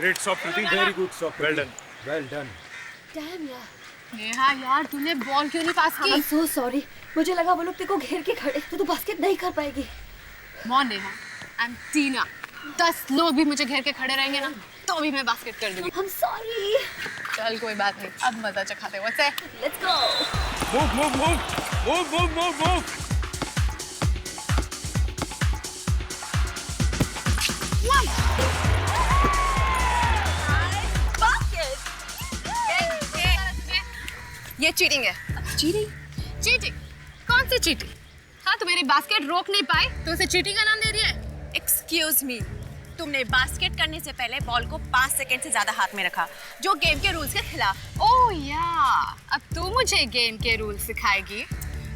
Great stop, Priti. Very good stop. Well done. Well done. Damn यार। नेहा यार तूने ball क्यों नहीं पास की? I'm so sorry. मुझे लगा वो लोग तेरे को घेर के खड़े तो तू बास्केट नहीं कर पाएगी। मॉन नेहा, आई एम टीना। 10 लोग भी मुझे घेर के खड़े रहेंगे ना तो भी मैं बास्केट कर दूंगी। I'm sorry. चल कोई बात नहीं, अब मजा चखाते हैं। What's that? Let's go. Move, move, move. Move, move, move, move. ये चीटिंग है। चीटिंग? चीटिंग? कौन सी चीटिंग? हाँ, तो मेरी बास्केट रोक नहीं पाई तो उसे चीटिंग का नाम दे रही है? एक्सक्यूज मी, तुमने बास्केट करने से पहले बॉल को 5 सेकंड से ज्यादा हाथ में रखा, जो गेम के रूल्स के खिलाफ। ओह या, अब तू मुझे गेम के रूल्स सिखाएगी?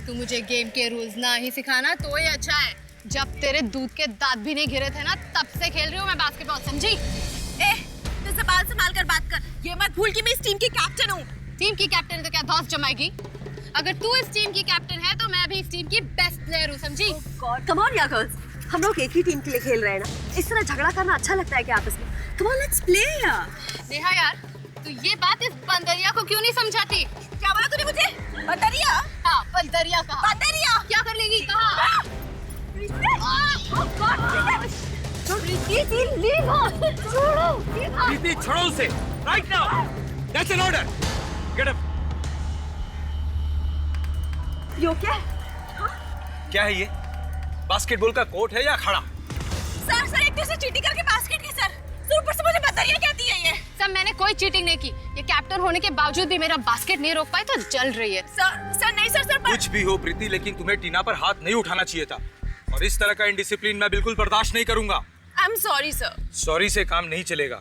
तू मुझे गेम के रूल्स ना ही सिखाना तो ही अच्छा है। जब तेरे दूध के दांत भी नहीं गिरे थे ना, तब से खेल रही हूँ मैं बास्केटबॉल, समझी? तू ज़बान संभाल कर बात कर। ये मत भूल कि मैं इस टीम की कैप्टन हूँ। टीम की कैप्टन तो क्या धौंस जमाएगी? अगर तू इस टीम की कैप्टन है तो मैं भी इस टीम की बेस्ट प्लेयर हूँ, समझी? कम ऑन यार गर्ल्स, हम लोग एक ही टीम के लिए खेल रहे हैं ना। इस तरह झगड़ा करना अच्छा लगता है क्या आपस में? कम ऑन लेट्स प्ले यार। नेहा यार, तू ये बात इस बंदरिया को क्यों नहीं समझाती? क्या बोला तूने मुझे? बंदरिया? हाँ, बंदरिया कहा। बंदरिया? क्या कर लेगी? कहा? प्रीति, छोड़ो उसे. Right now. That's an order. Get up. यो क्या? क्या है ये? बास्केटबॉल का कोर्ट है या खड़ा? सर एक दूसरे चीटिंग करके बास्केट की सर। ऊपर से मुझे बंदरिया कहती है ये। सर मैंने कोई चीटिंग नहीं की। ये कैप्टन होने के बावजूद भी मेरा बास्केट नहीं रोक पाई तो जल रही है। सर नहीं सर कुछ भी हो प्रीति, लेकिन तुम्हें टीना पर हाथ नहीं उठाना चाहिए था। और इस तरह का इंडिसिप्लिन मैं बिल्कुल बर्दाश्त नहीं करूंगा। I am sorry sir. Sorry से काम नहीं चलेगा,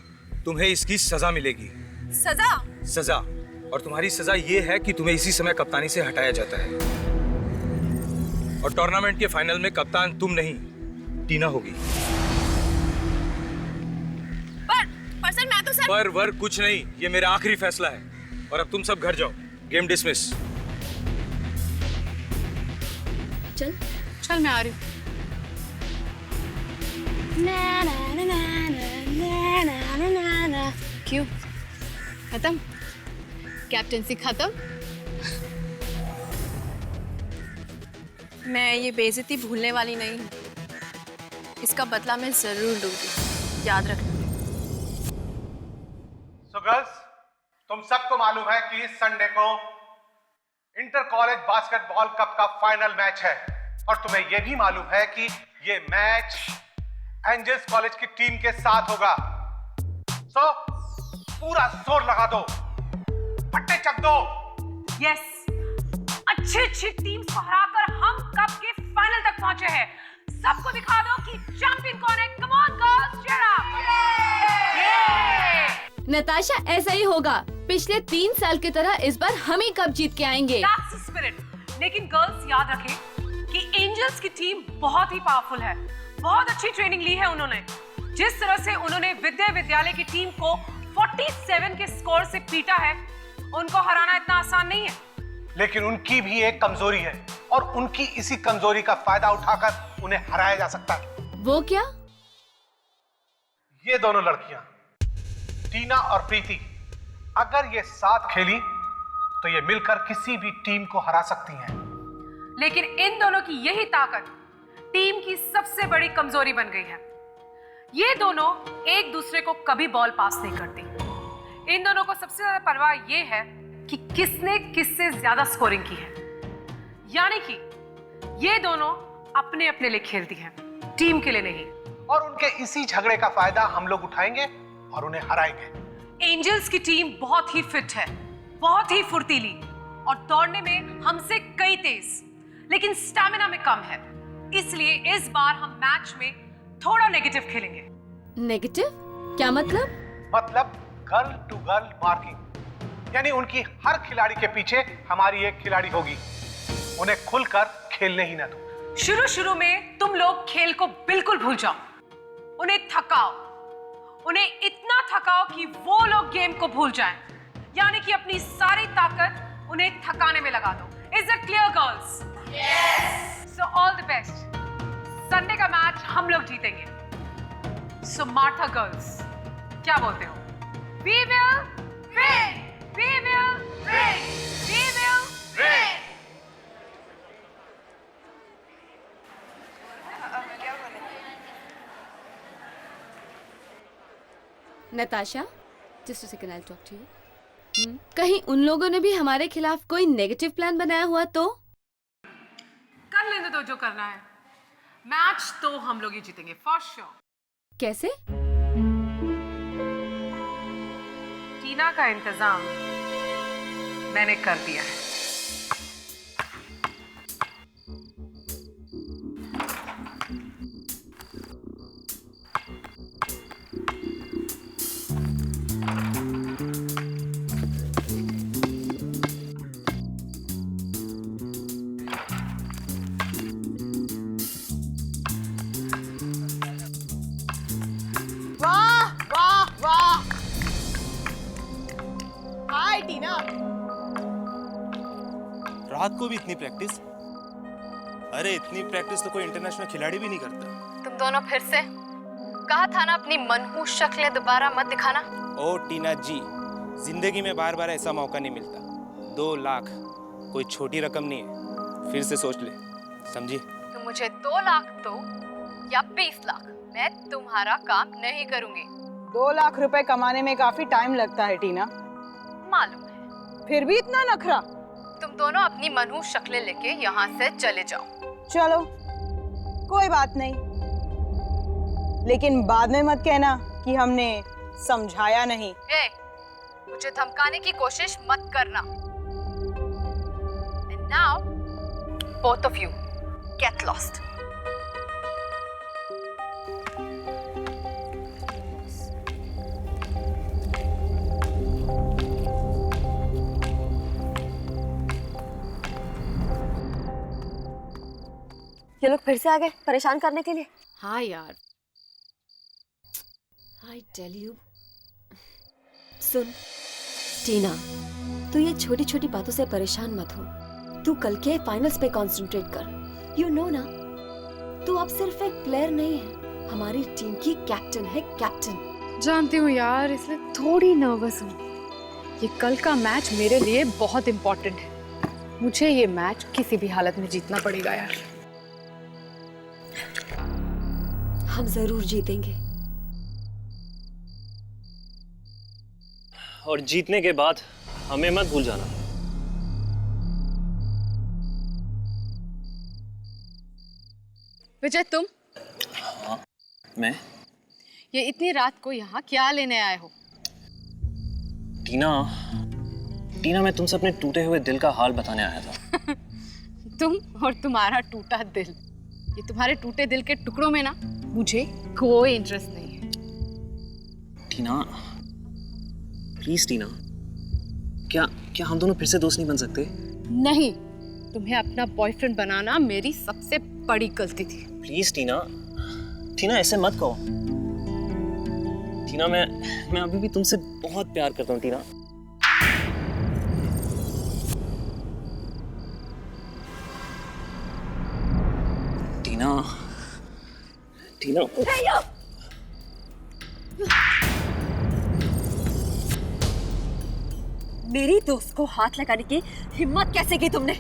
तुम्हें इसकी सजा मिलेगी। सजा? सजा, और तुम्हारी सजा ये है कि तुम्हें इसी समय कप्तानी से हटाया जाता है। और टूर्नामेंट के फाइनल में कप्तान तुम नहीं, टीना होगी। पर सर मैं तो सर। पर वर कुछ नहीं, ये मेरा आखिरी फैसला है। और अब तुम सब घर जाओ। Game dismiss. चल मैं आ रही हूँ। क्यों? खत्म? कैप्टनसी खत्म? मैं ये बेइज्जती भूलने वाली नहीं हूँ। इसका बदला मैं जरूर लूंगी, याद रखना। So girls, तुम सबको मालूम है कि इस संडे को इंटर कॉलेज बास्केटबॉल कप का फाइनल मैच है। और तुम्हें यह भी मालूम है कि ये मैच एंजल्स कॉलेज की टीम के साथ होगा। सो पूरा जोर लगा दो, पट्टे चक दो। यस, अच्छी टीम्स को हराकर हम कप के फाइनल तक पहुंचे हैं। सबको दिखा दो कि चैंपियन कौन है। Come on girls, cheer up. Natasha, ऐसा ही होगा। पिछले 3 साल की तरह इस बार हम ही कप जीत के आएंगे। That's the spirit. लेकिन गर्ल्स याद रखें कि एंजल्स की टीम बहुत ही पावरफुल है। बहुत अच्छी ट्रेनिंग ली है उन्होंने। जिस तरह से उन्होंने विद्यालय की टीम को 47 के स्कोर से पीटा है, उनको हराना इतना आसान नहीं है। लेकिन उनकी भी एक कमजोरी है और उनकी इसी कमजोरी का फायदा उठाकर उन्हें हराया जा सकता है। वो क्या? ये दोनों लड़कियां, टीना और प्रीति, अगर ये साथ खेली तो ये मिलकर किसी भी टीम को हरा सकती हैं। लेकिन इन दोनों की यही ताकत टीम की सबसे बड़ी कमजोरी बन गई है। ये दोनों एक दूसरे को कभी बॉल पास नहीं करती। इन दोनों को सबसे ज्यादा परवाह ये है कि किसने किससे ज्यादा स्कोरिंग की है। यानी कि ये दोनों अपने अपने लिए खेलती हैं, टीम के लिए नहीं। और उनके इसी झगड़े का फायदा हम लोग उठाएंगे और उन्हें हराएंगे। एंजल्स की टीम बहुत ही फिट है, बहुत ही फुर्तीली और दौड़ने में हमसे कई तेज, लेकिन स्टैमिना में कम है। इसलिए इस बार हम मैच में थोड़ा नेगेटिव खेलेंगे। नेगेटिव? क्या मतलब? मतलब गर्ल टू गर्ल मार्किंग, यानी उनकी हर खिलाड़ी के पीछे हमारी एक खिलाड़ी होगी। उन्हें खुलकर खेलने ही ना दो। शुरू में तुम लोग खेल को बिल्कुल भूल जाओ। उन्हें थकाओ, उन्हें इतना थकाओ कि वो लोग गेम को भूल जाएं। यानी कि अपनी सारी ताकत उन्हें थकाने में लगा दो। Is it clear, girls? Yes. So all the best. Sunday का मैच हम लोग जीतेंगे। So मार्था गर्ल्स, क्या बोलते हो? We will win! We will win! We will win! Natasha, just a second, I'll talk to you. कहीं उन लोगों ने भी हमारे खिलाफ कोई नेगेटिव प्लान बनाया हुआ तो? कर लेने दो जो करना है। मैच तो हम लोग ही जीतेंगे फॉर श्योर। कैसे? टीना का इंतजाम मैंने कर दिया है। वाह वाह वाह, हाय टीना। रात को भी इतनी प्रैक्टिस? अरे इतनी प्रैक्टिस तो कोई इंटरनेशनल खिलाड़ी भी नहीं करता। तुम दोनों फिर से कहा था ना अपनी मनहूस शक्लें दोबारा मत दिखाना। ओ टीना जी, जिंदगी में बार बार ऐसा मौका नहीं मिलता। 2 लाख कोई छोटी रकम नहीं है, फिर से सोच ले, समझी? तुम मुझे 2 लाख दो या 20 लाख, मैं तुम्हारा काम नहीं करूंगी। 2 लाख रुपए कमाने में काफी टाइम लगता है टीना, मालूम है। फिर भी इतना नखरा। तुम दोनों अपनी मनहूस शक्लें लेके यहाँ से चले जाओ। चलो कोई बात नहीं, लेकिन बाद में मत कहना कि हमने समझाया नहीं। ए, मुझे धमकाने की कोशिश मत करना। And now, both of you, get lost. ये लोग फिर से आ गए परेशान करने के लिए। हाँ यार, I tell you. सुन टीना, तू ये छोटी छोटी बातों से परेशान मत हो। तू कल के फाइनल्स पे कंसंट्रेट कर। यू नो ना, तू अब सिर्फ एक प्लेयर नहीं है, हमारी टीम की कैप्टन है, कैप्टन। जानती हूँ यार, इसलिए थोड़ी नर्वस हूँ। ये कल का मैच मेरे लिए बहुत इम्पोर्टेंट है। मुझे ये मैच किसी भी हालत में जीतना पड़ेगा यार। हम जरूर जीतेंगे। और जीतने के बाद हमें मत भूल जाना। विजय, तुम? हाँ, मैं? ये इतनी रात को यहाँ क्या लेने आए हो? टीना, मैं तुमसे अपने टूटे हुए दिल का हाल बताने आया था। तुम और तुम्हारा टूटा दिल, ये तुम्हारे टूटे दिल के टुकड़ों में ना मुझे कोई इंटरेस्ट नहीं है। टीना, प्लीज टीना, क्या हम दोनों फिर से दोस्त नहीं बन सकते? नहीं, तुम्हें अपना बॉयफ्रेंड बनाना मेरी सबसे बड़ी गलती थी। प्लीज टीना, ऐसे मत कहो। टीना, मैं अभी भी तुमसे बहुत प्यार करता हूँ टीना। टीना, मेरी दोस्त को हाथ लगाने की हिम्मत कैसे की तुमने?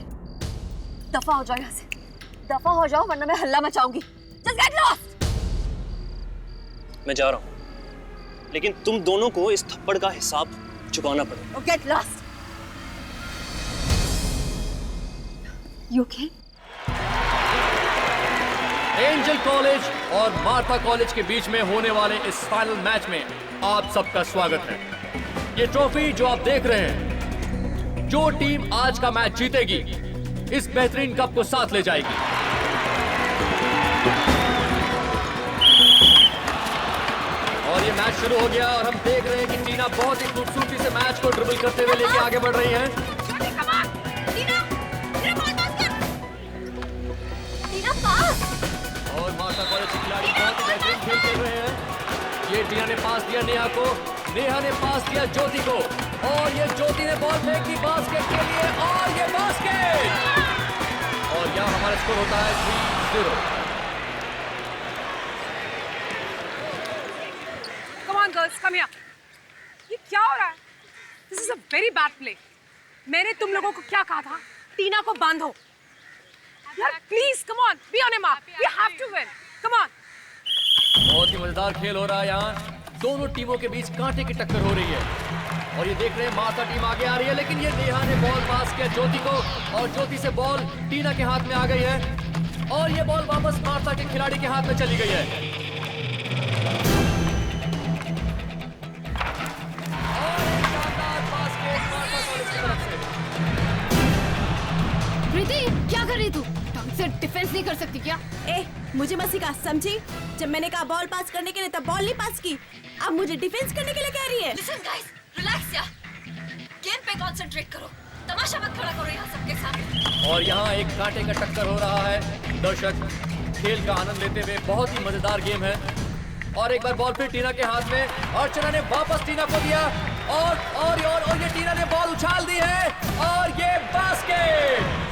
दफा हो जाओ यहाँ से, दफा हो जाओ वरना मैं हल्ला मचाऊंगी। Just get lost! मैं जा रहा हूँ, लेकिन तुम दोनों को इस थप्पड़ का हिसाब चुकाना पड़ेगा। Oh, get lost! You okay? Angel college और मार्था कॉलेज के बीच में होने वाले इस फाइनल मैच में आप सबका स्वागत है। ये ट्रॉफी जो आप देख रहे हैं, जो टीम आज का मैच जीतेगी इस बेहतरीन कप को साथ ले जाएगी। और ये मैच शुरू हो गया और हम देख रहे हैं कि टीना बहुत ही खूबसूरती से मैच को ड्रिबल करते हुए लेके आगे बढ़ रही है। और मार्था कॉलेज के खिलाड़ी बहुत ही बेहतरीन खेल खेल रहे हैं। ये टीना ने पास दिया नेहा को, नेहा ने पास दिया ज्योति को, और ये ज्योति ने बॉल फेंकी बास्केट के लिए, और ये बास्केट, और यहाँ हमारा स्कोर होता है 3-0। Come on girls, come here. ये क्या हो रहा है? This is a very bad play. मैंने तुम लोगों को क्या कहा था? टीना को बांधो। यार please come on, be on a mark, we have to win, come on. बहुत ही मजेदार खेल हो रहा है यहाँ। दोनों टीमों के बीच कांटे की टक्कर हो रही है और ये देख रहे हैं मार्था टीम आगे आ रही है, लेकिन ये नेहा ने बॉल पास किया ज्योति को और ज्योति से बॉल टीना के हाथ में आ गई है और ये बॉल वापस मार्था के खिलाड़ी के हाथ में चली गई है। प्रीति, क्या कर रही तू? ढंग से डिफेंस नहीं कर सकती क्या? ए, मुझे मत सिखा, समझी? जब मैंने कहा बॉल पास करने के लिए तब बॉल नहीं पास की। अब मुझे डिफेंस करने के लिए कह रही है। लिसन गाइस, रिलैक्स यार, गेम पे कंसंट्रेट करो, तमाशा मत खड़ा करो यहाँ सबके सामने। और यहाँ एक कांटे का टक्कर हो रहा है। दर्शक खेल का आनंद लेते हुए, बहुत ही मजेदार गेम है। और एक बार बॉल फिर टीना के हाथ में, अर्चना ने वापस टीना को दिया और ये टीना ने बॉल उछाल दी है और ये बास्केट।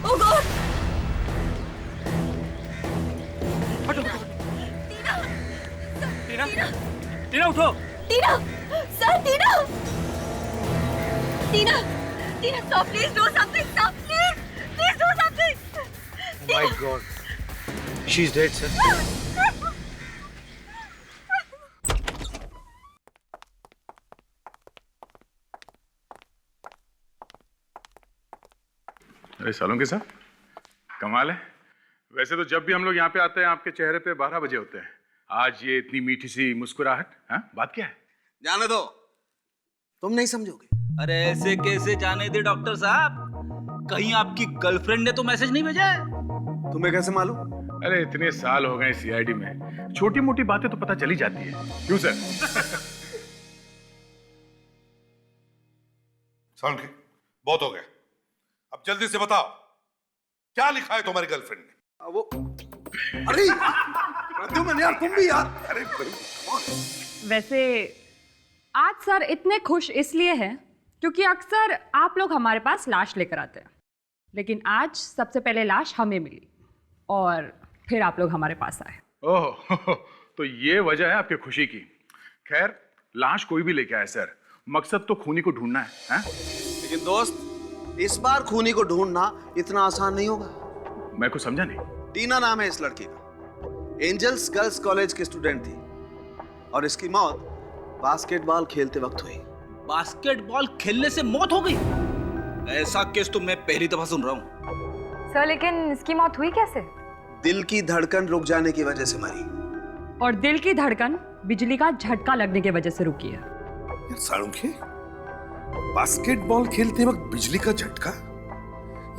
Oh God! टीना उठो। Tina, sir Tina, Tina, Tina, stop! Please do something! Stop! Please do something! My God, she's dead, sir. अरे सालों के साथ कमाल है। वैसे तो जब भी हम लोग यहाँ पे आते हैं आपके चेहरे पे 12 बजे होते हैं। आज ये इतनी मीठी सी मुस्कुराहट, हाँ? बात क्या है? जाने दो, तुम नहीं समझोगे। अरे ऐसे कैसे जाने दे डॉक्टर साहब? कहीं आपकी गर्लफ्रेंड ने तो मैसेज नहीं भेजा है? तुम्हें कैसे मालूम? अरे इतने साल हो गए सीआईडी में, छोटी मोटी बातें तो पता चली जाती है। क्यों सर? सालुंखे, बहुत हो गया, अब जल्दी से बताओ क्या लिखा है तुम्हारी गर्लफ्रेंड ने? वो अरे प्रद्युम्न यार, तुम भी यार। अरे वैसे आज सर इतने खुश इसलिए हैं क्योंकि अक्सर आप लोग हमारे पास लाश लेकर आते हैं, लेकिन आज सबसे पहले लाश हमें मिली और फिर आप लोग हमारे पास आए। ओह, तो ये वजह है आपकी खुशी की। खैर, लाश कोई भी लेके आए सर, मकसद तो खूनी को ढूंढना है। लेकिन दोस्त, इस बार खूनी को ढूंढना इतना आसान नहीं होगा। मैं कुछ समझा नहीं। टीना नाम है इस लड़की का, एंजल्स गर्ल्स कॉलेज की स्टूडेंट थी और इसकी मौत बास्केटबॉल खेलते वक्त हुई। बास्केटबॉल खेलने से मौत हो गई? ऐसा केस तो मैं पहली दफा सुन रहा हूँ। सर लेकिन इसकी मौत हुई कैसे? दिल की धड़कन रुक जाने की वजह से मरी। और दिल की धड़कन बिजली का झटका लगने की वजह से रुकी है। यार सालुंखे, बास्केटबॉल खेलते वक्त बिजली का झटका,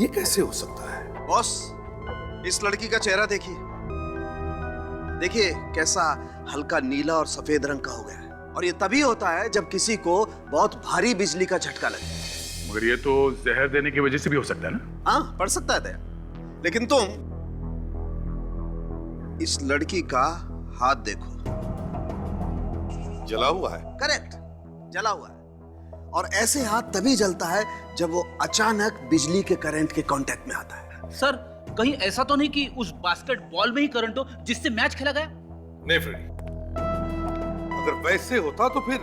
ये कैसे हो सकता है? बॉस, इस लड़की का चेहरा देखिए, देखिए कैसा हल्का नीला और सफेद रंग का हो गया है। और ये तभी होता है जब किसी को बहुत भारी बिजली का झटका लगे। मगर ये तो जहर देने की वजह से भी हो सकता है ना? हाँ, पड़ सकता है दया। लेकिन तुम इस लड़की का हाथ देखो, जला हुआ है। करेक्ट, जला हुआ है। और ऐसे हाथ तभी जलता है जब वो अचानक बिजली के करंट के कांटेक्ट में आता है। सर, कहीं ऐसा तो नहीं कि उस बास्केटबॉल में ही करंट हो जिससे मैच खेला गया? नहीं फ्रेडी, अगर वैसे होता तो फिर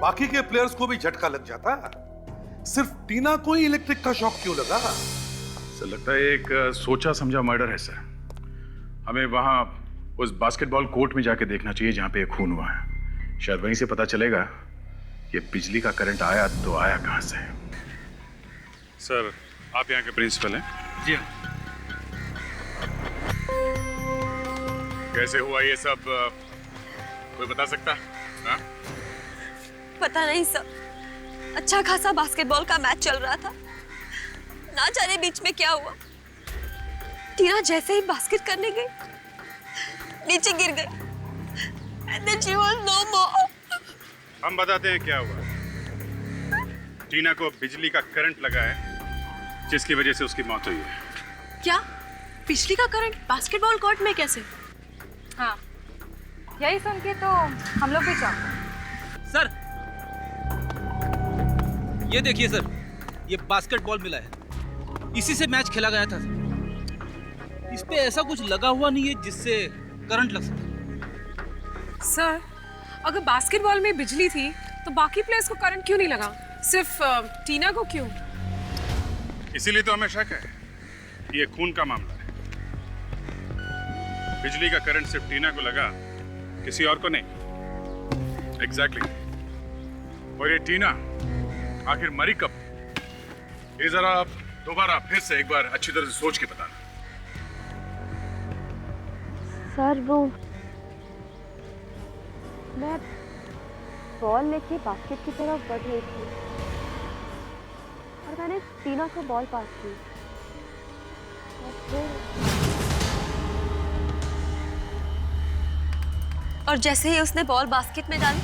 बाकी के प्लेयर्स को भी झटका लग जाता। सिर्फ टीना को ही इलेक्ट्रिक का शॉक क्यों लगा? सर लगता है एक सोचा समझा मर्डर है सर। हमें वहां उस बास्केटबॉल कोर्ट में जाके देखना चाहिए जहां पे खून हुआ है। शायद वहीं से पता चलेगा कि बिजली का करंट आया तो आया कहां से। सर, आप यहाँ के प्रिंसिपल हैं? जी हाँ। कैसे हुआ ये सब, कोई बता सकता है? पता नहीं सर, अच्छा खासा बास्केटबॉल का मैच चल रहा था, ना जाने बीच में क्या हुआ। टीना जैसे ही बास्केट करने गई, नीचे गिर गई। And then she was no more. हम बताते हैं क्या हुआ। टीना को बिजली का करंट लगा है जिसकी वजह से उसकी मौत हुई है। क्या? बिजली का करंट बास्केटबॉल कोर्ट में कैसे? हाँ, यही सुन के तो हम लोग भी चाहते। सर, ये देखिए सर, ये बास्केटबॉल मिला है, इसी से मैच खेला गया था। इस पे ऐसा कुछ लगा हुआ नहीं है जिससे करंट लग सके। सर, अगर बास्केटबॉल में बिजली थी तो बाकी प्लेयर्स को करंट क्यों नहीं लगा, सिर्फ टीना को क्यों? इसीलिए तो हमें शक है कि ये खून का मामला है। बिजली का करंट सिर्फ टीना को लगा, किसी और को नहीं। एग्जैक्टली। और ये टीना आखिर मरी कब? ये जरा आप दोबारा फिर से एक बार अच्छी तरह से सोच के बताना। सर वो मैं बॉल लेके बास्केट की तरफ बढ़ रही थी और मैंने टीना को बॉल पास की और जैसे ही उसने बॉल बास्केट में डाली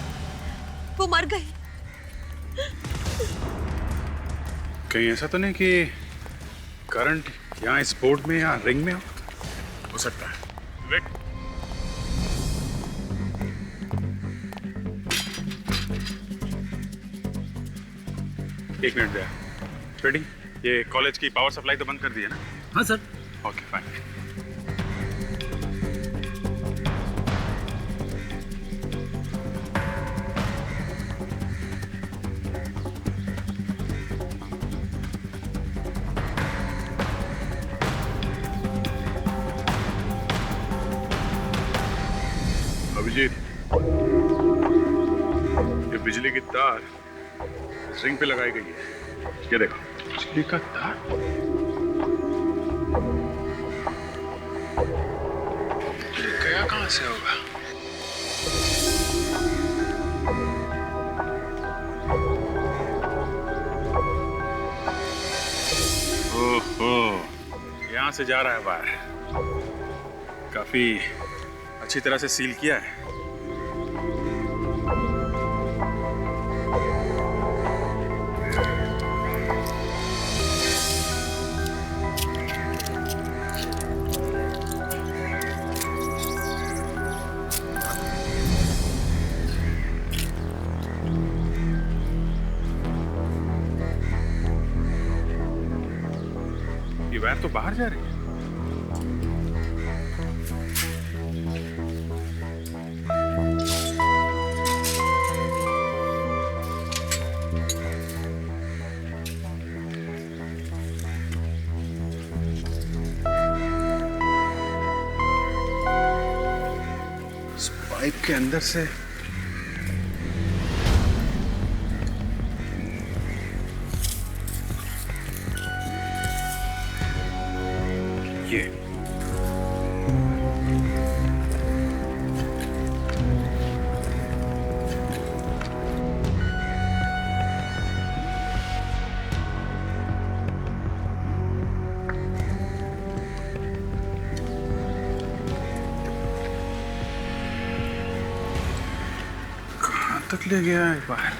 वो मर गई। कहीं ऐसा तो नहीं कि करंट यहाँ इस बोर्ड में या रिंग में हो सकता है। विक, एक मिनट दे। रेडी? ये कॉलेज की पावर सप्लाई तो बंद कर दी है ना? हाँ सर। Okay fine. अभिजीत, ये बिजली की तार रिंग पे लगाई गई है। ये देखो, बिजली का तार। ये गया कहां से होगा? ओहो, यहां से जा रहा है बाहर। काफी अच्छी तरह से सील किया है। ये वायर तो बाहर जा रही है। पाइप के अंदर से ये तक ले गया एक बार।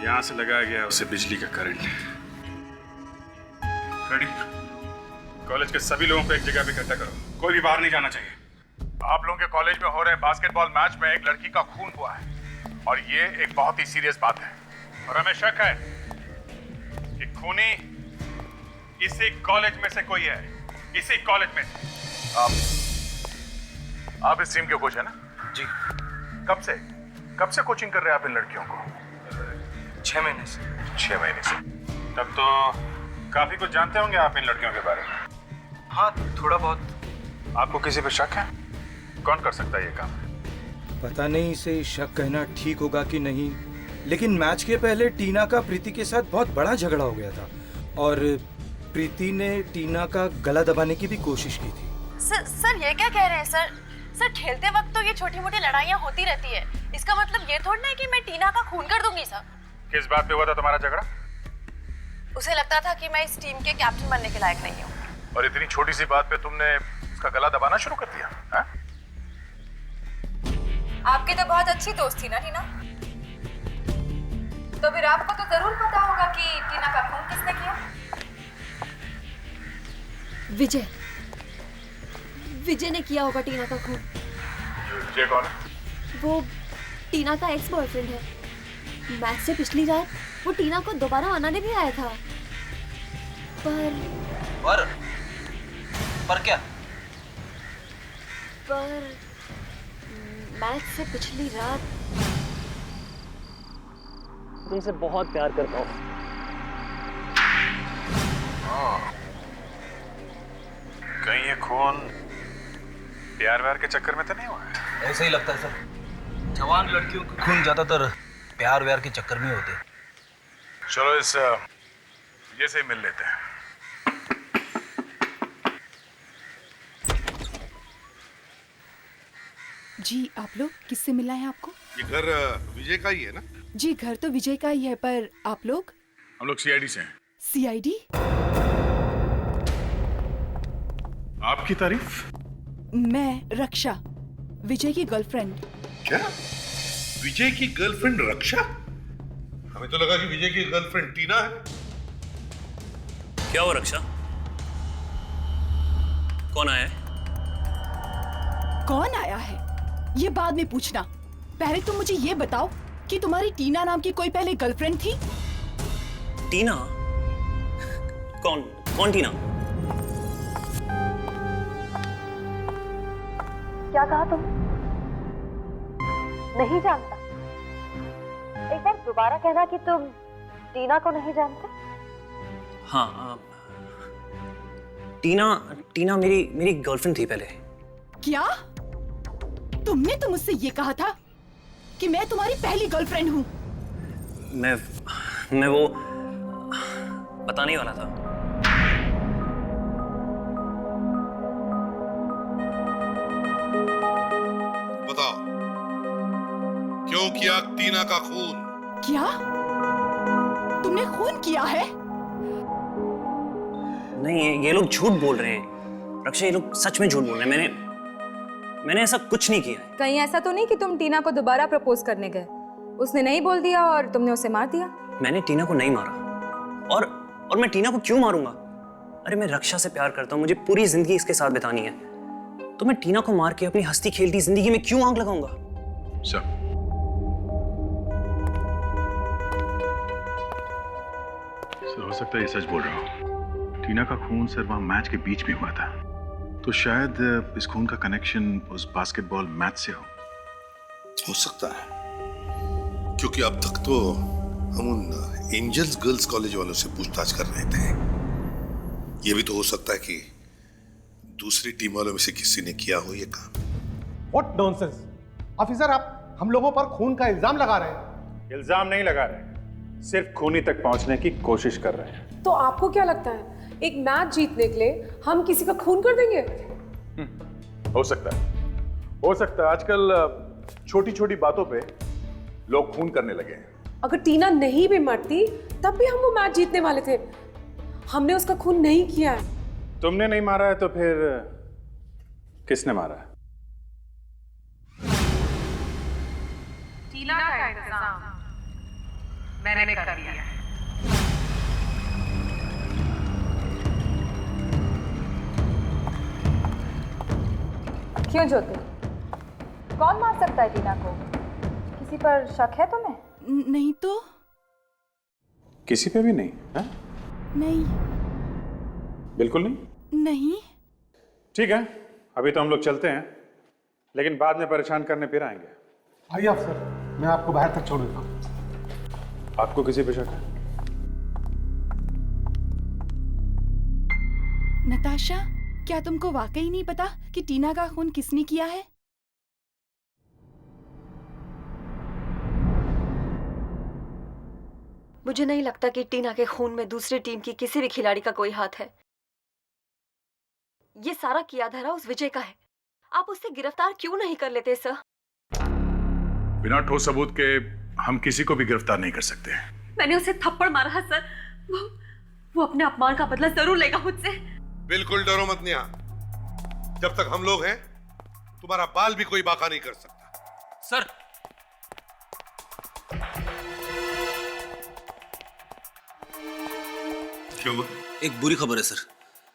यहां से लगाया गया उसे बिजली का करंट। रेडी? कॉलेज के सभी लोगों को एक जगह पे इकट्ठा करो, कोई भी बाहर नहीं जाना चाहिए। आप लोगों के कॉलेज में हो रहे बास्केटबॉल मैच में एक लड़की का खून हुआ है और ये एक बहुत ही सीरियस बात है और हमें शक है कि खूनी इसी कॉलेज में से कोई है, इसी कॉलेज में से। आप इस टीम के कोच है ना? जी। कब से कोचिंग कर रहे हैं आप इन लड़कियों को? 6 महीने से। 6 महीने से। तब तो काफी कुछ जानते होंगे आप इन लड़कियों के बारे में। हाँ, थोड़ा बहुत। आपको किसी पे शक है? कौन कर सकता है ये काम? पता नहीं इसे शक कहना ठीक होगा कि नहीं, लेकिन मैच के पहले टीना का प्रीति के साथ बहुत बड़ा झगड़ा हो गया था और प्रीति ने टीना का गला दबाने की भी कोशिश की थी। सर ये क्या कह रहे हैं सर? सर खेलते वक्त तो ये छोटी मोटी लड़ाइयाँ होती रहती है, इसका मतलब ये थोड़ी ना है कि मैं टीना का खून कर दूंगी सर। किस बात पे हुआ था तुम्हारा झगड़ा? उसे लगता था कि मैं इस टीम के कैप्टन बनने के लायक नहीं हूँ। और इतनी छोटी सी बात पे तुमने उसका गला दबाना शुरू कर दिया? हाँ? आपकी तो बहुत अच्छी दोस्त थी ना टीना, तो फिर आपको तो जरूर पता होगा कि टीना का खून किसने किया। विजय ने किया होगा टीना का खून। विजय कौन है? वो टीना का एक्स बॉयफ्रेंड है। मैच से पिछली रात वो टीना को दोबारा मनाने भी आया था। पर क्या? पर मैच से पिछली रात तुमसे बहुत प्यार करता हूँ। कहीं ये खून प्यार व्यार के चक्कर में तो नहीं हुआ है? ऐसा ही लगता है सर, जवान लड़कियों के खून ज्यादातर प्यार व्यार के चक्कर में होते हैं। चलो इस विजय से ही मिल लेते हैं। जी आप लोग किससे मिलना है आपको? ये घर विजय का ही है ना? जी घर तो विजय का ही है, पर आप लोग? हम लोग सीआईडी से हैं। सीआईडी? आपकी तारीफ? मैं रक्षा, विजय की गर्लफ्रेंड। क्या? विजय की गर्लफ्रेंड रक्षा? हमें तो लगा कि विजय की गर्लफ्रेंड टीना है। क्या हुआ रक्षा? कौन आया है? कौन आया है ये बाद में पूछना, पहले तुम मुझे ये बताओ कि तुम्हारी टीना नाम की कोई पहले गर्लफ्रेंड थी? टीना? कौन टीना? क्या कहा तुम? नहीं जानता? एक बार दोबारा कहना कि तुम टीना को नहीं जानते। हाँ, टीना मेरी गर्लफ्रेंड थी पहले। क्या? तुमने तो मुझसे ये कहा था कि मैं तुम्हारी पहली गर्लफ्रेंड हूँ। मैं वो बताने वाला था। बताओ, क्यों किया टीना का खून? क्या? तुमने खून किया है? नहीं, ये लोग झूठ बोल रहे हैं रक्षा, ये लोग सच में झूठ बोल रहे हैं। मैंने ऐसा कुछ नहीं किया है। कहीं ऐसा तो नहीं कि तुम टीना को दोबारा प्रपोज करने गए, उसने नहीं बोल दिया और तुमने उसे मार दिया? मैंने टीना को नहीं मारा। और मैं टीना को क्यों मारूंगा? अरे मैं रक्षा से प्यार करता हूँ, मुझे पूरी जिंदगी इसके साथ बितानी है, तो मैं टीना को मार के अपनी हंसती खेलती जिंदगी में क्यों आग लगाऊंगा? सर, हो सकता है ये सच बोल रहा हूँ। टीना का खून सर वहाँ मैच के बीच में हुआ था, तो शायद इस खून का कनेक्शन उस बास्केटबॉल मैच से हो सकता है, क्योंकि अब तक तो हम उन एंजल्स गर्ल्स कॉलेज वालों से पूछताछ कर रहे थे। ये भी तो हो सकता है कि दूसरी टीम वालों में से किसी ने किया हो ये काम। व्हाट नॉनसेंस ऑफिसर, आप हम लोगों पर खून का इल्जाम लगा रहे हैं। इल्जाम नहीं लगा रहे, सिर्फ खूनी तक पहुंचने की कोशिश कर रहे हैं। तो आपको क्या लगता है एक मैच जीतने के लिए हम किसी का खून कर देंगे? हो सकता है। आजकल छोटी छोटी बातों पे लोग खून करने लगे हैं। अगर टीना नहीं भी मरती तब भी हम वो मैच जीतने वाले थे। हमने उसका खून नहीं किया है। तुमने नहीं मारा है तो फिर किसने मारा है? टीना का इंतजाम मैंने कर दिया है। क्यों ज्योति, कौन मार सकता है टीना को? किसी पर शक है तुम्हें? नहीं तो। किसी पे भी नहीं है? नहीं। बिल्कुल नहीं? नहीं। ठीक है, अभी तो हम लोग चलते हैं, लेकिन बाद में परेशान करने फिर आएंगे। आइए अफसर, मैं आपको बाहर तक छोड़ देता हूँ। आपको किसी पे शक है? नताशा, क्या तुमको वाकई नहीं पता कि टीना का खून किसने किया है? मुझे नहीं लगता कि टीना के खून में दूसरी टीम की किसी भी खिलाड़ी का कोई हाथ है। ये सारा किया धरा उस विजय का है। आप उससे गिरफ्तार क्यों नहीं कर लेते सर? बिना ठोस सबूत के हम किसी को भी गिरफ्तार नहीं कर सकते। मैंने उसे थप्पड़ मारा है सर। वो अपने अपमान का बदला जरूर लेगा मुझसे। बिल्कुल डरो मत नेहा। जब तक हम लोग हैं तुम्हारा बाल भी कोई बाका नहीं कर सकता। सर क्यों? एक बुरी खबर है सर,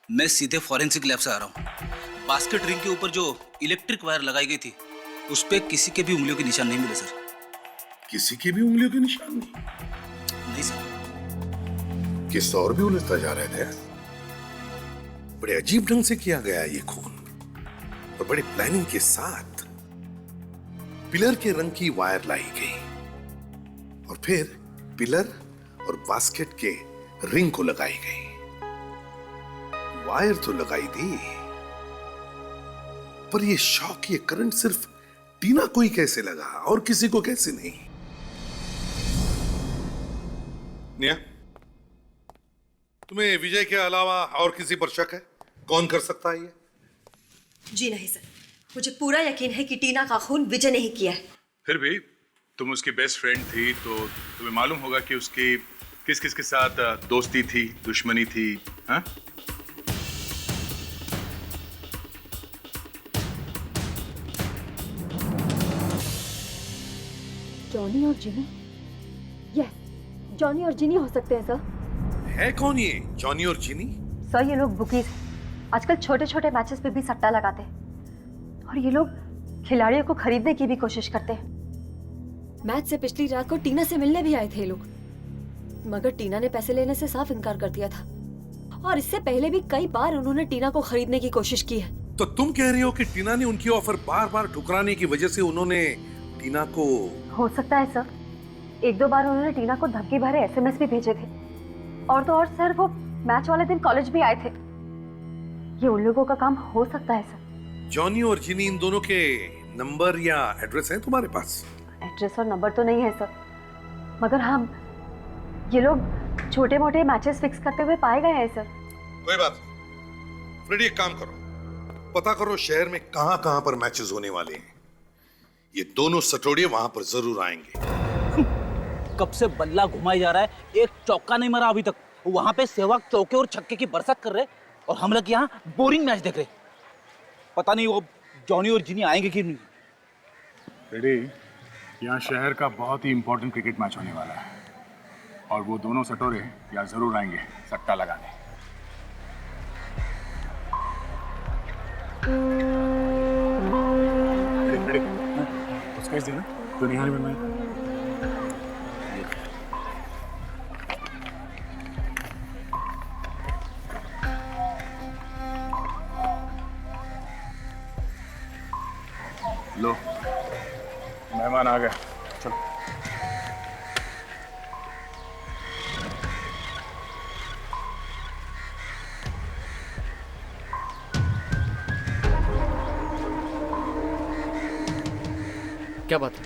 मैं सीधे फॉरेंसिक लैब से आ रहा हूँ। बास्केट रिंग के ऊपर जो इलेक्ट्रिक वायर लगाई गई थी उस पे किसी के भी उंगलियों के निशान नहीं मिले सर। किसी की भी उंगलियों के निशान नहीं? नहीं सर। किस और भी उलझता जा रहे थे। बड़े अजीब ढंग से किया गया ये खून और बड़ी प्लानिंग के साथ पिलर के रंग की वायर लाई गई और फिर पिलर और बास्केट के रिंग को लगाई गई। वायर तो लगाई दी पर ये शॉक, ये करंट सिर्फ टीना को ही कैसे लगा और किसी को कैसे नहीं? निया, तुम्हें विजय के अलावा और किसी पर शक है? कौन कर सकता है ये? जी नहीं सर, मुझे पूरा यकीन है कि टीना का खून विजय नहीं किया है। फिर भी तुम उसकी बेस्ट फ्रेंड थी तो तुम्हें मालूम होगा कि उसकी किस किस के साथ दोस्ती थी, दुश्मनी थी। हाँ? जॉनी और जिनी? यस, जॉनी और जिनी हो सकते हैं सर। है कौन ये जॉनी और जिनी? सर ये लोग बुकीज आजकल छोटे छोटे मैचेस पे भी सट्टा लगाते हैं और ये लोग खिलाड़ियों को खरीदने की भी कोशिश करते हैं। मैच से पिछली रात को टीना से मिलने भी आए थे लोग, मगर टीना ने पैसे लेने से साफ इनकार कर दिया था और इससे पहले भी कई बार उन्होंने टीना को खरीदने की कोशिश की है। तो तुम कह रही हो कि टीना ने उनकी ऑफर बार बार ठुकराने की वजह से उन्होंने टीना को? हो सकता है सर, एक दो बार उन्होंने टीना को धमकी भरे एसएमएस भी भेजे थे और तो और सर वो मैच वाले दिन कॉलेज भी आए थे। ये उन लोगों का काम हो सकता है सर। जॉनी और जिनी, इन दोनों के नंबर या एड्रेस है तुम्हारे पास? एड्रेस और नंबर तो नहीं है सर, मगर हम ये लोग छोटे मोटे मैचेस फिक्स करते हुए पाए गए हैं सर। कोई बात नहीं, फ्रेडी एक काम करो, पता करो शहर में कहां कहां पर मैचेस होने वाले हैं। ये दोनों सटोड़िए वहां पर जरूर आएंगे। कब से बल्ला घुमाई जा रहा है, एक चौका नहीं मरा अभी तक। वहां पे सहवाग चौके और छक्के की बरसात कर रहे और हम लोग यहाँ बोरिंग मैच देख रहे। पता नहीं वो जॉनी और जिनी आएंगे कि नहीं। रेडी, यहाँ शहर का बहुत ही इंपॉर्टेंट क्रिकेट मैच होने वाला है और वो दोनों सटोरे यहाँ जरूर आएंगे सट्टा लगाने। उसका इस दिन तो निहारी में मैं लो, मेहमान आ गए, चलो। क्या बात है?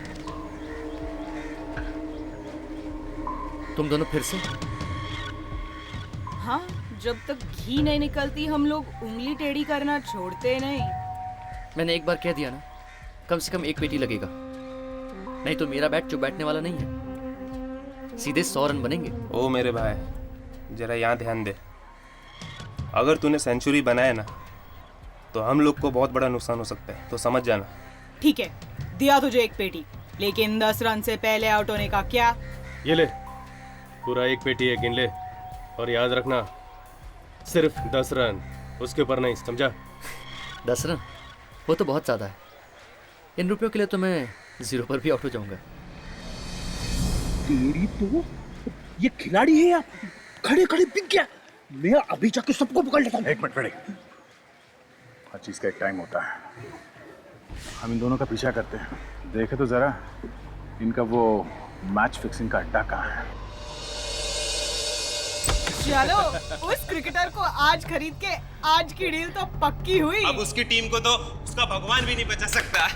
तुम दोनों फिर से? हाँ, जब तक घी नहीं निकलती हम लोग उंगली टेढ़ी करना छोड़ते नहीं। मैंने एक बार कह दिया ना, कम से कम एक पेटी लगेगा, नहीं तो मेरा बैट चुप बैठने वाला नहीं है। सीधे 100 रन बनेंगे। ओ मेरे भाई, जरा यहाँ ध्यान दे। अगर तूने सेंचुरी बनाया ना तो हम लोग को बहुत बड़ा नुकसान हो सकता है, तो समझ जाना। ठीक है, दिया तुझे एक पेटी, लेकिन 10 रन से पहले आउट होने का क्या? ये ले, पूरा एक पेटी है, गिन ले और याद रखना सिर्फ 10 रन, उसके ऊपर नहीं, समझा? 10 रन वो तो बहुत ज़्यादा है। इन रुपयों के लिए तो मैं 0 पर भी आउट हो जाऊंगा। तेरी तो ये खिलाड़ी है यार, खड़े खड़े बिक गया। मैं अभी जाके सबको पकड़ लेता हूँ। एक मिनट रेडी, हर चीज का एक टाइम होता है। हम इन दोनों का पीछा करते हैं, देखे तो जरा इनका वो मैच फिक्सिंग का अड्डा कहाँ है। चलो, उस क्रिकेटर को आज खरीद के आज की डील तो पक्की हुई। अब उसकी टीम को तो उसका भगवान भी नहीं बचा सकता।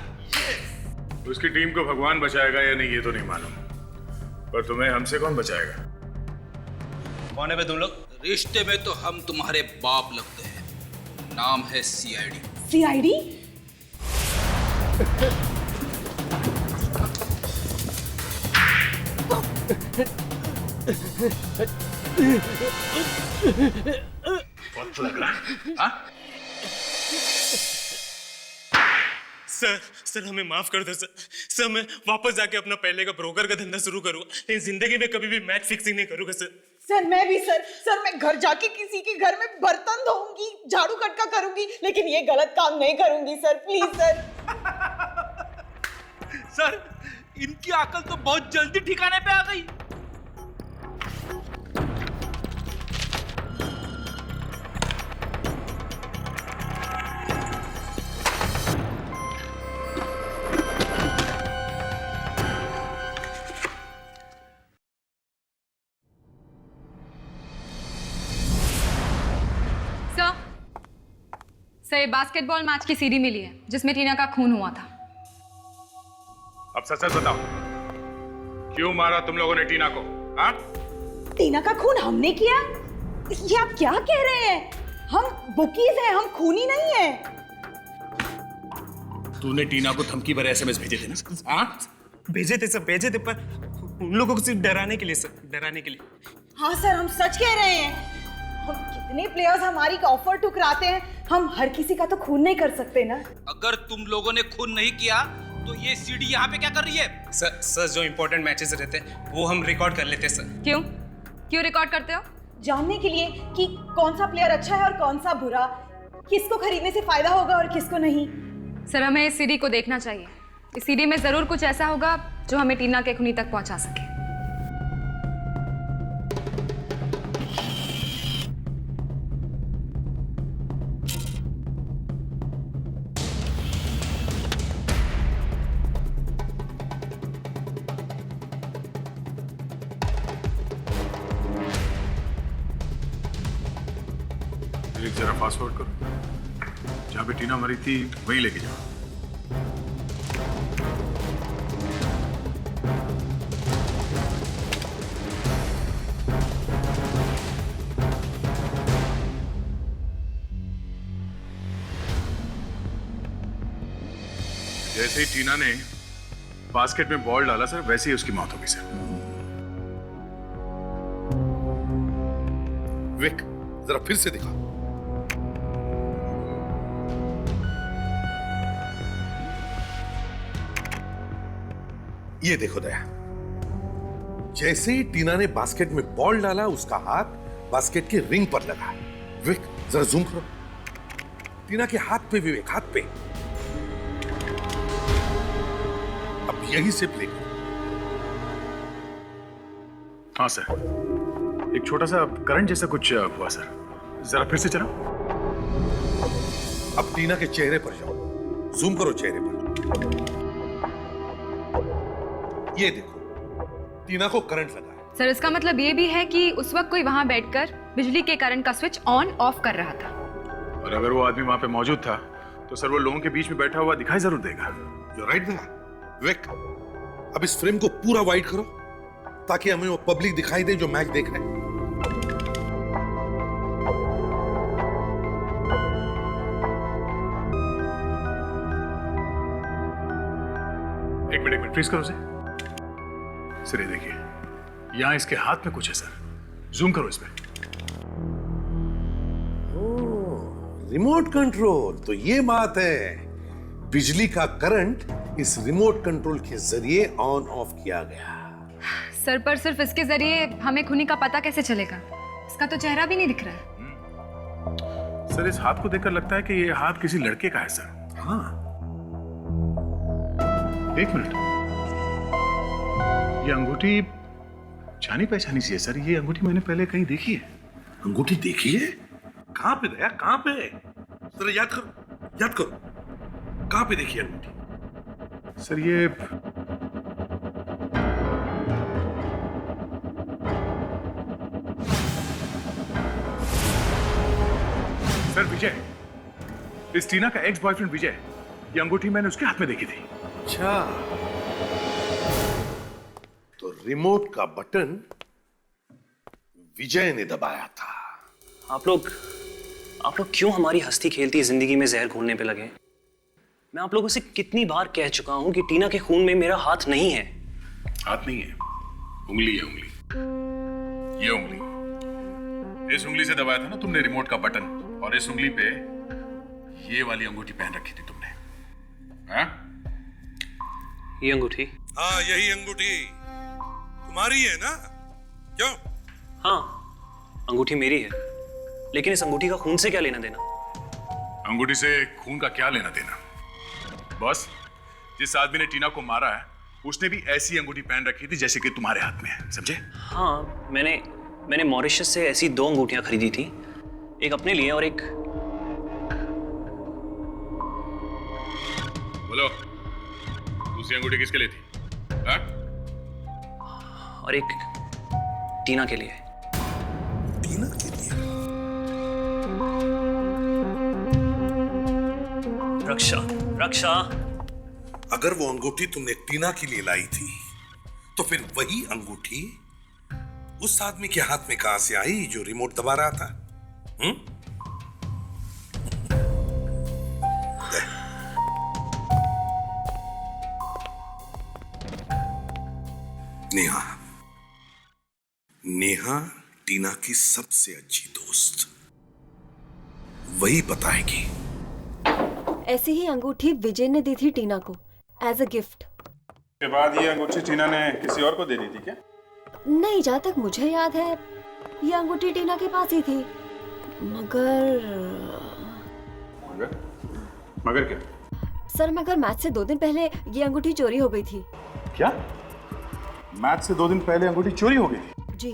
उसकी टीम को भगवान बचाएगा या नहीं ये तो नहीं मालूम, पर तुम्हें हमसे कौन बचाएगा? कौन है बे तुम लोग? रिश्ते में तो हम तुम्हारे बाप लगते हैं। नाम है सीआईडी। सीआईडी? वक्त लग रहा है, हाँ? सर हमें माफ कर दो सर मैं वापस जाके अपना पहले का ब्रोकर का धंधा शुरू करूंगा, लेकिन जिंदगी में कभी भी मैच फिक्सिंग नहीं करूंगा सर। मैं भी सर मैं घर जाके किसी के घर में बर्तन धोऊंगी, झाड़ू कटका करूंगी, लेकिन ये गलत काम नहीं करूंगी सर, प्लीज सर। सर इनकी अकल तो बहुत जल्दी ठिकाने पे आ गई। सर बास्केटबॉल मैच की सीडी मिली है जिसमें टीना का खून हुआ था। अब सच सच बताओ, क्यों मारा तुम लोगों ने टीना को? हाँ? टीना का खून हमने किया? ये आप क्या कह रहे हैं? हम बुकीज हैं, हम खूनी नहीं हैं। तूने टीना को धमकी भरे एसएमएस भेजे थे ना? हाँ? भेजे थे पर उन लोगों को सिर्फ डराने के लिए सर, डराने के लिए। हाँ सर, हम सच कह रहे हैं। हम कितने प्लेयर्स हमारी ऑफर ठुकराते हैं, हम हर किसी का तो खून नहीं कर सकते ना। अगर तुम लोगों ने खून नहीं किया तो ये सीडी यहाँ पे क्या कर रही है? सर जो इंपॉर्टेंट मैचेस रहते हैं वो हम रिकॉर्ड कर लेते हैं सर। क्यों रिकॉर्ड करते हो? जानने के लिए कि कौन सा प्लेयर अच्छा है और कौन सा बुरा, किसको खरीदने से फायदा होगा और किसको नहीं। सर हमें इस सीडी को देखना चाहिए। इस सीडी में जरूर कुछ ऐसा होगा जो हमें टीना के खूनी तक पहुंचा सके। एक जरा फास्ट फॉरवर्ड करो, जहाँ पे टीना मरी थी वहीं लेके जाओ। जैसे ही टीना ने बास्केट में बॉल डाला सर, वैसे ही उसकी मौत हो गई सर। विक, जरा फिर से दिखा। ये देखो दया, जैसे ही टीना ने बास्केट में बॉल डाला उसका हाथ बास्केट के रिंग पर लगा। विक, जरा जूम करो। टीना के हाथ पे, विवेक, हाथ पे। अब यही से प्ले करो। हाँ सर, एक छोटा सा करंट जैसा कुछ हुआ सर, जरा फिर से चलाओ। अब टीना के चेहरे पर जाओ, जूम करो चेहरे पर। ये देखो, टीना को करंट लगा है। सर इसका मतलब ये भी है कि उस वक्त कोई वहां बैठकर बिजली के करंट का स्विच ऑन ऑफ कर रहा था। और अगर वो आदमी वहां पे मौजूद था तो सर वो लोगों के बीच में बैठा हुआ दिखाई जरूर देगा। You're right Daya. विक, अब इस फ्रेम को पूरा वाइड करो ताकि हमें वो पब्लिक दिखाई दे जो मैच देख रहे हैं। एक मिनट फ्रीज करो सर। सर ये देखिए, यहां इसके हाथ में कुछ है सर, जूम करो इसमें। रिमोट कंट्रोल, तो ये बात है। बिजली का करंट इस रिमोट कंट्रोल के जरिए ऑन ऑफ किया गया। सर पर सिर्फ इसके जरिए हमें खूनी का पता कैसे चलेगा? इसका तो चेहरा भी नहीं दिख रहा है। सर इस हाथ को देखकर लगता है कि ये हाथ किसी लड़के का है सर। हाँ, एक मिनट, ये अंगूठी जानी पहचानी सी है सर। ये अंगूठी मैंने पहले कहीं देखी है। अंगूठी देखी है? कहां पे दया, कहां पे? जरा याद करो, याद करो, कहां पे देखी अंगूठी? सर ये सर विजय, इस टीना का एक्स बॉयफ्रेंड विजय, ये अंगूठी मैंने उसके हाथ में देखी थी। अच्छा, तो रिमोट का बटन विजय ने दबाया था। आप लोग क्यों हमारी हंसती खेलती जिंदगी में जहर घोलने पे लगे? मैं आप लोगों से कितनी बार कह चुका हूं कि टीना के खून में मेरा हाथ नहीं है। हाथ नहीं है, उंगली है, उंगली। ये उंगली, इस उंगली से दबाया था ना तुमने रिमोट का बटन, और इस उंगली पे ये वाली अंगूठी पहन रखी थी तुमने। हाँ? ये अंगूठी? हाँ, यही अंगूठी तुम्हारी है ना? क्यों? हाँ, अंगूठी मेरी है, लेकिन इस अंगूठी का खून से क्या लेना देना? अंगूठी से खून का क्या लेना देना? बॉस, जिस आदमी ने टीना को मारा है उसने भी ऐसी अंगूठी पहन रखी थी जैसे कि तुम्हारे हाथ में है, समझे? हाँ, मैंने मॉरिशस से ऐसी 2 अंगूठियां खरीदी थी, एक अपने लिए और एक... बोलो, दूसरी अंगूठी किसके लिए थी? हाँ? और एक टीना के लिए। टीना के लिए? रक्षा। अगर वो अंगूठी तुमने टीना के लिए लाई थी, तो फिर वही अंगूठी उस आदमी के हाथ में कहां से आई जो रिमोट दबा रहा था? नेहा टीना की सबसे अच्छी दोस्त, वही बताएगी। ऐसी ही अंगूठी विजय ने दी थी टीना को एज अ गिफ्ट। के बाद ये अंगूठी टीना ने किसी और को दे दी थी क्या? नहीं, जहाँ तक मुझे याद है ये अंगूठी टीना के पास ही थी, मगर क्या? सर, मगर मैच से 2 दिन पहले ये अंगूठी चोरी हो गई थी। क्या? मैच से 2 दिन पहले अंगूठी चोरी हो गई थी? जी।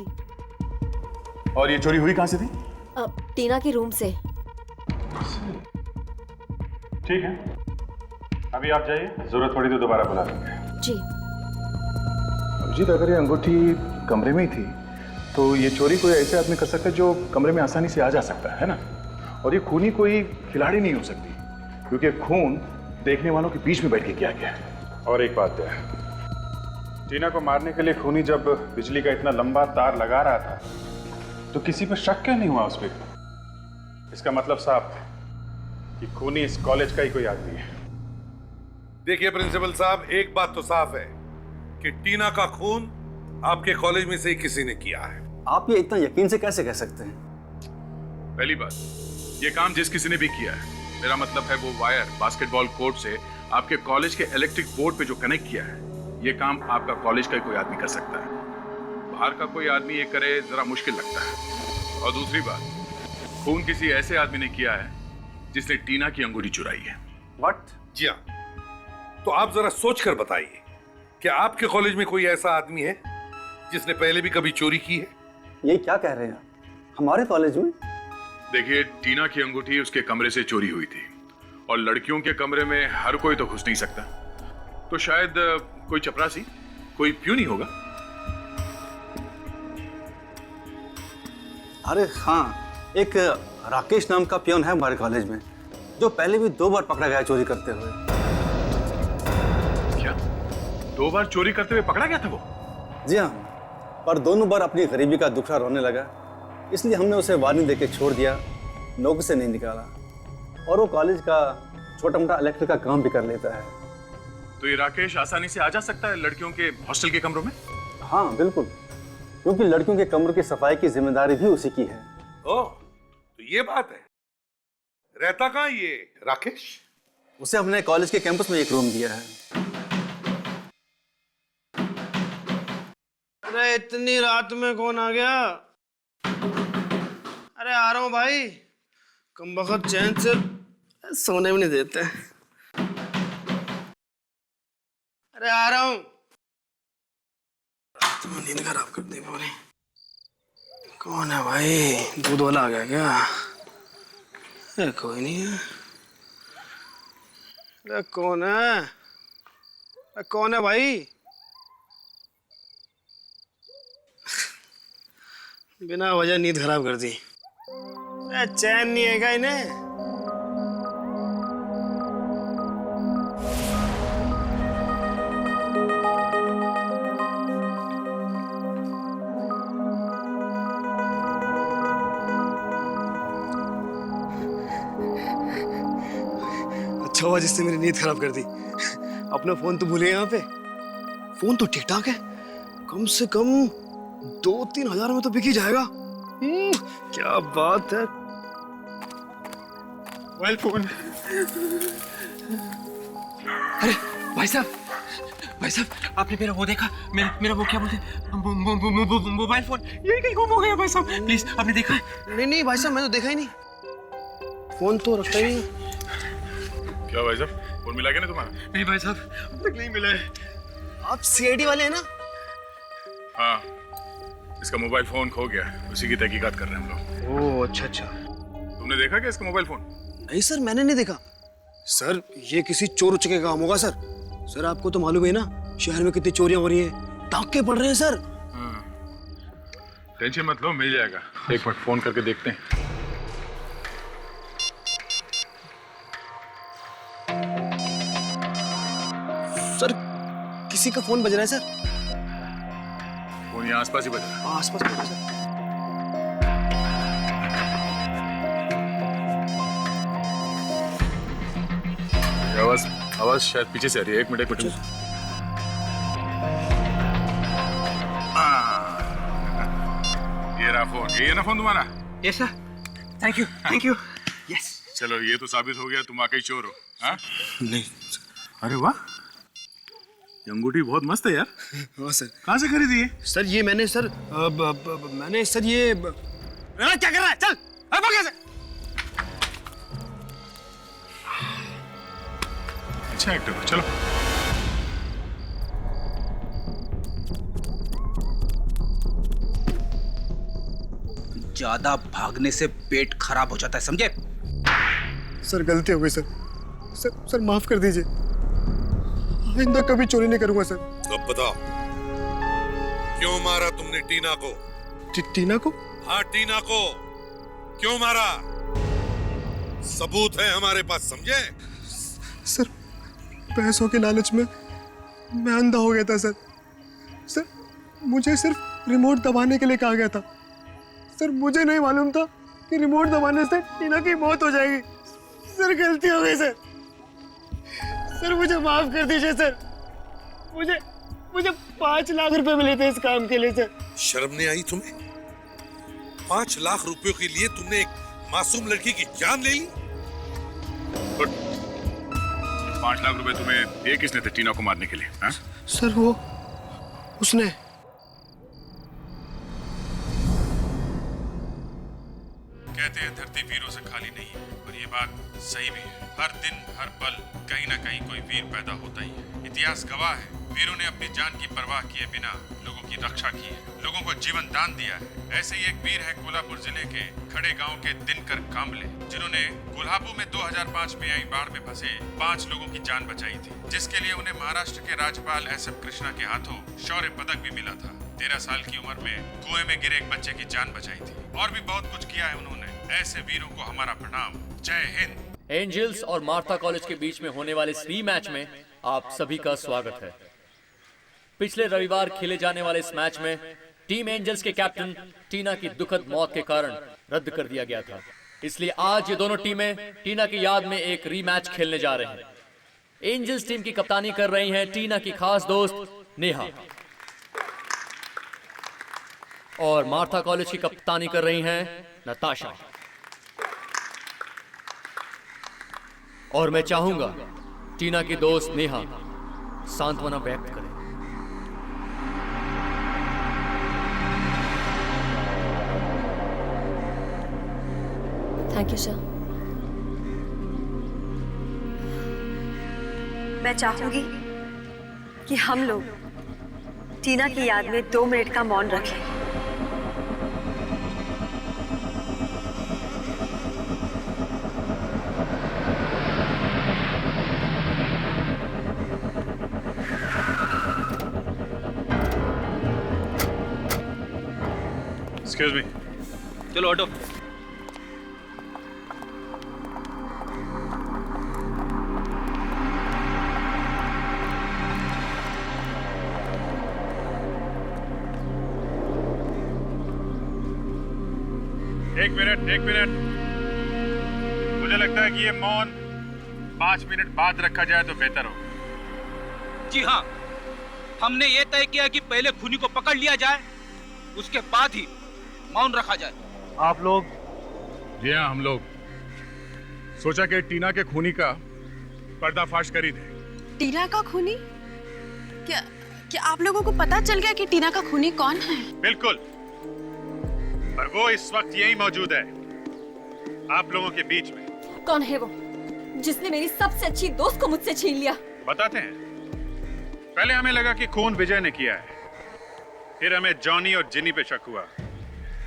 और ये चोरी हुई कहां से थी? टीना के रूम से। ठीक है, अभी आप जाइए, जरूरत पड़ी तो दोबारा बुला लेंगे। जी। अभिजीत, अगर ये अंगूठी कमरे में ही थी तो ये चोरी कोई ऐसे आदमी कर सकता है जो कमरे में आसानी से आ जा सकता है ना? और ये खूनी कोई खिलाड़ी नहीं हो सकती, क्योंकि खून देखने वालों के बीच में बैठ के किया गया है। और एक बात है, टीना को मारने के लिए खूनी जब बिजली का इतना लंबा तार लगा रहा था तो किसी पर शक क्यों नहीं हुआ उस पर? इसका मतलब साफ है कि खूनी इस कॉलेज का ही कोई आदमी है। देखिए प्रिंसिपल साहब, एक बात तो साफ है कि टीना का खून आपके कॉलेज में से ही किसी ने किया है। आप ये इतना यकीन से कैसे कह सकते हैं? पहली बात, ये काम जिस किसी ने भी किया है, मेरा मतलब है वो वायर बास्केटबॉल कोर्ट से आपके कॉलेज के इलेक्ट्रिक बोर्ड पे जो कनेक्ट किया है, ये काम आपका कॉलेज का ही कोई आदमी कर सकता है। बाहर का कोई आदमी ये करे जरा मुश्किल लगता है। और दूसरी बात, खून किसी ऐसे आदमी ने किया है जिसने टीना की अंगूठी चुराई है। व्हाट? जी हाँ, तो आप जरा सोच कर बताइए, क्या आपके कॉलेज में कोई ऐसा आदमी है जिसने पहले भी कभी चोरी की है? ये क्या कह रहे हैं हमारे कॉलेज में? देखिए, टीना की अंगूठी उसके कमरे से चोरी हुई थी, और लड़कियों के कमरे में हर कोई तो घुस नहीं सकता, तो शायद कोई चपरासी, कोई प्यून ही होगा। अरे हाँ, एक राकेश नाम का पियोन है हमारे कॉलेज में, जो पहले भी 2 बार पकड़ा गया चोरी करते हुए। क्या 2 बार चोरी करते हुए पकड़ा गया था वो? जी हाँ, पर दोनों बार अपनी गरीबी का दुखड़ा रोने लगा, इसलिए हमने उसे वार्निंग देके छोड़ दिया, नौकरी से नहीं निकाला। और वो कॉलेज का छोटा मोटा इलेक्ट्रिक का काम भी कर लेता है। तो ये राकेश आसानी से आ जा सकता है लड़कियों के हॉस्टल के कमरों में? हाँ बिल्कुल, क्योंकि लड़कियों के कमरों की सफाई की जिम्मेदारी भी उसी की है। ओह, तो ये बात है। रहता कहाँ ये राकेश? उसे हमने कॉलेज के कैंपस में एक रूम दिया है। अरे इतनी रात में कौन आ गया? अरे आ रहा हूँ भाई, कमबख्त चैन से सोने भी नहीं देते। अरे आ रहा हूँ। तुम नींद खराब कर दी पूरी। कौन है भाई? दूध वाला आ गया क्या? अरे कोई नहीं है। अरे कौन है? अरे कौन है भाई? बिना वजह नींद खराब कर दी। अरे चैन नहीं है क्या इन्हें? ऐसा हुआ जिससे मेरी नींद खराब कर दी। अपना फोन तो भूले यहाँ पे। फोन तो ठीक ठाक है, कम से कम 2-3 हजार में तो बिक ही जाएगा। क्या बात है। Mobile phone. अरे भाई साहब आपने मेरा वो देखा? मेरा वो क्या बोलते मोबाइल फोन यही कहीं गुम हो गया भाई साहब, प्लीज आपने देखा? नहीं भाई साहब, मैंने तो देखा ही नहीं। फोन तो रखता ही नहीं। क्या भाई साहब, फोन मिला क्या ना तुम्हारा? नहीं भाई साहब, अब तक नहीं मिला है। आप सीआईडी वाले हैं ना? हाँ, इसका मोबाइल फोन खो गया, उसी की तहकीकात कर रहे हैं हम लोग। ओह अच्छा। तुमने देखा क्या इसका मोबाइल फोन? नहीं सर, मैंने नहीं देखा। सर ये किसी चोर उचके का काम होगा सर। सर आपको तो मालूम है ना शहर में कितनी चोरियां हो रही हैं, डाके पड़ रहे हैं सर। टेंशन मत लो, मिल जाएगा। एक मिनट फोन करके देखते हैं। सर किसी का फोन बज रहा है सर। फोन यहाँ आसपास ही बज रहा है। आसपास बज रहा है सर। आवाज शायद पीछे से आ रही है। एक मिनट ये रहा फोन। ये है ना फोन तुम्हारा? Yes sir, thank you. Yes चलो ये तो साबित हो गया तुम वाकई चोर हो। हाँ? नहीं। अरे वाह, ये अंगूठी बहुत मस्त है यार। हाँ सर। कहाँ से खरीदी है? सर ये मैंने सर मैंने सर ये क्या कर रहा है? चल भाग यहाँ से। अच्छा एक्टर हो, चलो। ज्यादा भागने से पेट खराब हो जाता है, समझे? सर गलती हो गई सर। सर माफ कर दीजिए, आइंदा कभी चोरी नहीं करूंगा सर। अब बताओ, क्यों मारा तुमने टीना को? टीना को? हाँ टीना को क्यों मारा? सबूत है हमारे पास, समझे? सर पैसों के लालच में मैं अंधा हो गया था सर। सर मुझे सिर्फ रिमोट दबाने के लिए कहा गया था। सर मुझे नहीं मालूम था कि रिमोट दबाने से टीना की मौत हो जाएगी। सर गलती हो गई सर। सर मुझे माफ कर दीजिए सर। मुझे 5 लाख रुपए मिले थे इस काम के लिए सर। शर्म नहीं आई तुम्हें? 5 लाख रुपयों के लिए तुमने एक मासूम लड़की की जान ले ली? 5 लाख रुपए तुम्हें दिए किसने थे टीना को मारने के लिए? हाँ? सर वो उसने। कहते हैं धरती वीरों से खाली नहीं है, और ये बात सही भी है। हर दिन हर पल कहीं ना कहीं कोई वीर पैदा होता ही है। इतिहास गवाह है, वीरों ने अपनी जान की परवाह किए बिना लोगों की रक्षा की है, लोगों को जीवन दान दिया है। ऐसे ही एक वीर है कोल्हापुर जिले के खड़े गांव के दिनकर कांबले, जिन्होंने कोल्हापुर में 2005 में आई बाढ़ में फंसे 5 लोगों की जान बचाई थी, जिसके लिए उन्हें महाराष्ट्र के राज्यपाल SF कृष्णा के हाथों शौर्य पदक भी मिला था। 13 साल की उम्र में कुएं में गिरे एक बच्चे की जान बचाई थी, और भी बहुत कुछ किया है उन्होंने। ऐसे वीरों को हमारा प्रणाम। जय हिंद। एंजल्स और मार्था कॉलेज के बीच में होने वाले इस रीमैच में आप सभी का स्वागत है। पिछले रविवार खेले जाने वाले इस मैच में टीम एंजल्स के कैप्टन टीना की दुखद मौत के कारण रद्द कर दिया गया था, इसलिए आज ये दोनों टीमें टीना की याद में एक रीमैच खेलने जा रहे हैं। एंजल्स टीम की कप्तानी कर रही हैं टीना की खास दोस्त नेहा, और मार्था कॉलेज की कप्तानी कर रही हैं नताशा। और मैं चाहूंगा टीना की दोस्त नेहा सांत्वना व्यक्त करे। Thank you sir. मैं चाहूंगी कि हम लोग टीना की याद में 2 मिनट का मौन रखें। Excuse me. चलो ऑटो। एक मिनट। मुझे लगता है कि ये मौन 5 मिनट बाद रखा जाए तो बेहतर हो। जी हाँ, हमने ये तय किया कि पहले खूनी को पकड़ लिया जाए, उसके बाद ही मौन रखा जाए। आप लोग? जी हाँ, हम लोग सोचा कि टीना के खूनी का पर्दाफाश कर ही दे। टीना का खूनी? क्या क्या आप लोगों को पता चल गया कि टीना का खूनी कौन है? बिल्कुल, और वो इस वक्त यही मौजूद है, आप लोगों के बीच में। कौन है वो जिसने मेरी सबसे अच्छी दोस्त को मुझसे छीन लिया? बताते हैं। पहले हमें लगा कि खून विजय ने किया है, फिर हमें जॉनी और जिनी पे शक हुआ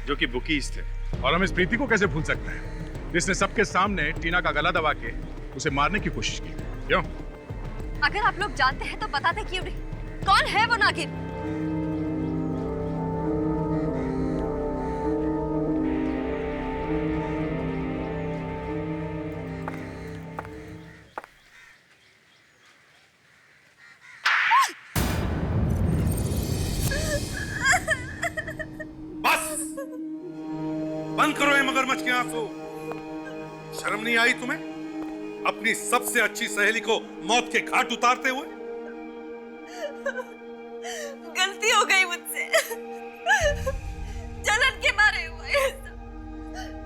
जो कि बुकीज थे। और हम इस प्रीति को कैसे भूल सकते हैं जिसने सबके सामने टीना का गला दबा के उसे मारने की कोशिश की। क्यों? अगर आप लोग जानते हैं तो बताते क्यों नहीं? कौन है वो नागिन? बंद करो ये मगरमच्छ के आंसू। शर्म नहीं आई तुम्हें अपनी सबसे अच्छी सहेली को मौत के घाट उतारते हुए? गलती हो गई मुझसे, जलन के मारे हुए।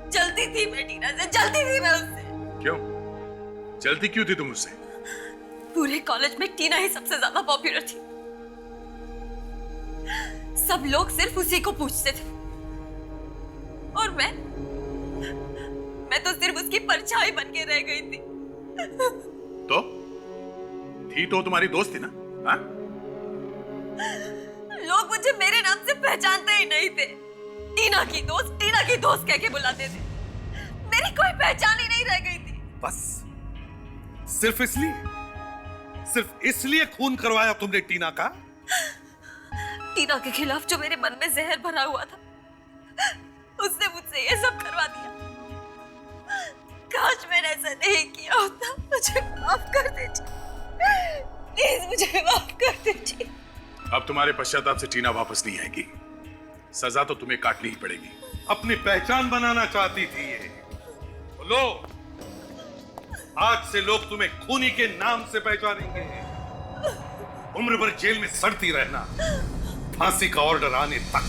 जल्दी थी मैं टीना से, जल्दी थी मैं उससे। क्यों? जल्दी क्यों थी तुम उससे? पूरे कॉलेज में टीना ही सबसे ज्यादा पॉपुलर थी। सब लोग सिर्फ उसी को पूछते थे और मैं तो सिर्फ उसकी परछाई बन के रह गई थी। तो थी तो तुम्हारी दोस्त थी ना? हाँ? लोग मुझे मेरे नाम से पहचानते ही नहीं थे। टीना की दोस्त कह के बुलाते थे। मेरी कोई पहचान ही नहीं रह गई थी। बस सिर्फ इसलिए खून करवाया तुमने टीना का? टीना के खिलाफ जो मेरे मन में जहर भरा हुआ था, उसने मुझसे ये सब करवा दिया। काश मैंने ऐसा नहीं किया होता। मुझे माफ कर दीजिए, प्लीज मुझे माफ कर दीजिए। अब तुम्हारे पश्चाताप से टीना वापस नहीं आएगी। सजा तो तुम्हें काटनी ही पड़ेगी। अपनी पहचान बनाना चाहती थी ये। लो, आज से लोग तुम्हें खूनी के नाम से पहचानेंगे। उम्र भर जेल में सड़ती रहना, फांसी का ऑर्डर आने तक।